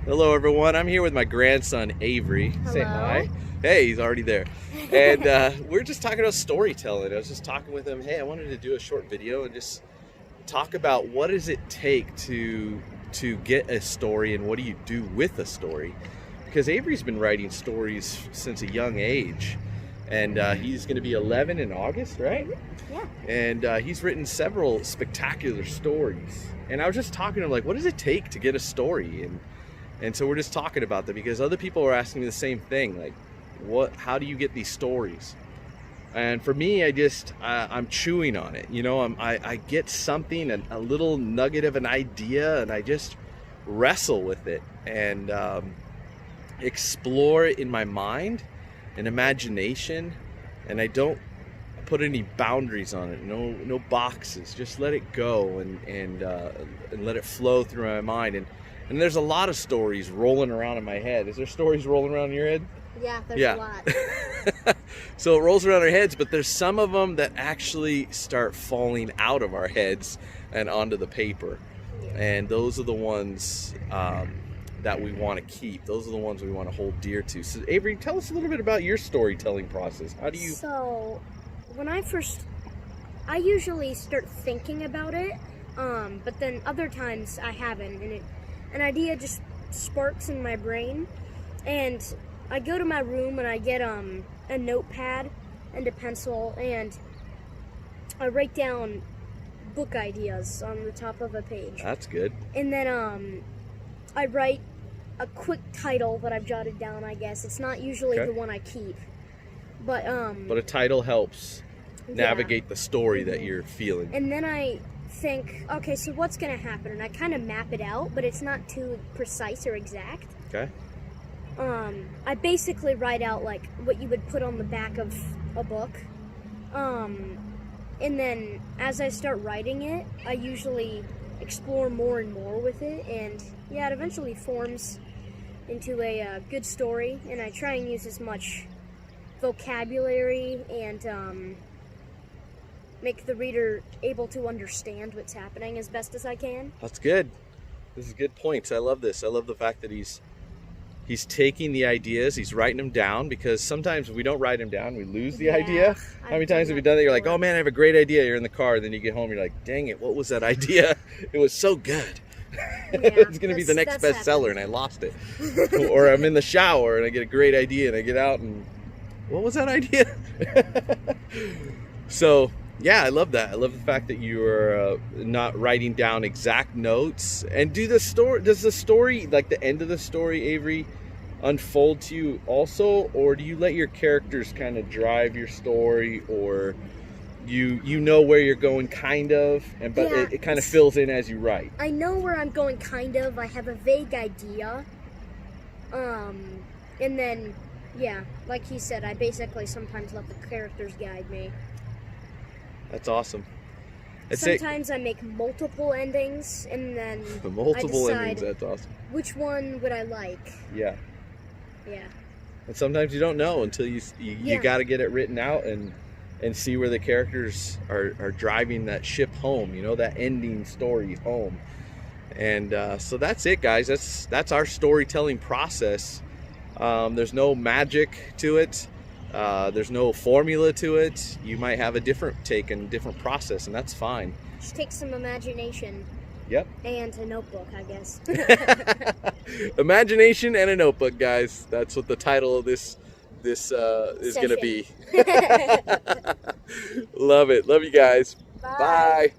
Hello everyone, I'm here with my grandson Avery. Hello. Say hi. Hey, he's already there. And we're just talking about storytelling. I was just talking with him, hey, I wanted to do a short video and just talk about what does it take to get a story and what do you do with a story. Because Avery's been writing stories since a young age. And he's going to be 11 in August, right? Yeah. And he's written several spectacular stories. And I was just talking to him, like, what does it take to get a story? And so we're just talking about that because other people are asking me the same thing, like, how do you get these stories? And for me, I'm chewing on it. You know, I get something, a little nugget of an idea, and I just wrestle with it and explore it in my mind and imagination, and I don't put any boundaries on it, no boxes, just let it go and let it flow through my mind. And there's a lot of stories rolling around in my head. Is there stories rolling around in your head? Yeah, there's a lot. So it rolls around our heads, but there's some of them that actually start falling out of our heads and onto the paper. Yeah. And those are the ones that we want to keep. Those are the ones we want to hold dear to. So Avery, tell us a little bit about your storytelling process. How do you... So, when I usually start thinking about it, but then other times I haven't, and an idea just sparks in my brain, and I go to my room and I get a notepad and a pencil, and I write down book ideas on the top of a page. That's good. And then I write a quick title that I've jotted down, I guess. It's not usually the one I keep. But a title helps navigate the story that you're feeling. And then I think, okay, so what's going to happen? And I kind of map it out, but it's not too precise or exact. Okay. I basically write out like what you would put on the back of a book. And then as I start writing it, I usually explore more and more with it, and yeah, it eventually forms into a good story, and I try and use as much vocabulary and make the reader able to understand what's happening as best as I can. That's good. This is good points. I love this. I love the fact that he's taking the ideas, he's writing them down, because sometimes if we don't write them down, we lose the idea. How many times have you done that? You're like, oh man, I have a great idea. You're in the car, then you get home, you're like, dang it, what was that idea? It was so good. It's going to be the next bestseller, and I lost it. Or I'm in the shower and I get a great idea and I get out and, what was that idea? So, yeah, I love that. I love the fact that you are not writing down exact notes. And does the story, like the end of the story, Avery, unfold to you also? Or do you let your characters kind of drive your story, or you know where you're going kind of, but it kind of fills in as you write? I know where I'm going kind of. I have a vague idea. And then, yeah, like he said, I basically sometimes let the characters guide me. That's awesome. Sometimes I make multiple endings, and then multiple I decide endings. That's awesome. Which one would I like? Yeah. Yeah. And sometimes you don't know until you got to get it written out and see where the characters are driving that ship home. You know, that ending story home. And so that's it, guys. That's our storytelling process. There's no magic to it. There's no formula to it. You might have a different take and different process, and that's fine. Just take some imagination. Yep. And a notebook, I guess. Imagination and a notebook, guys. That's what the title of this is going to be. Love it. Love you guys. Bye. Bye.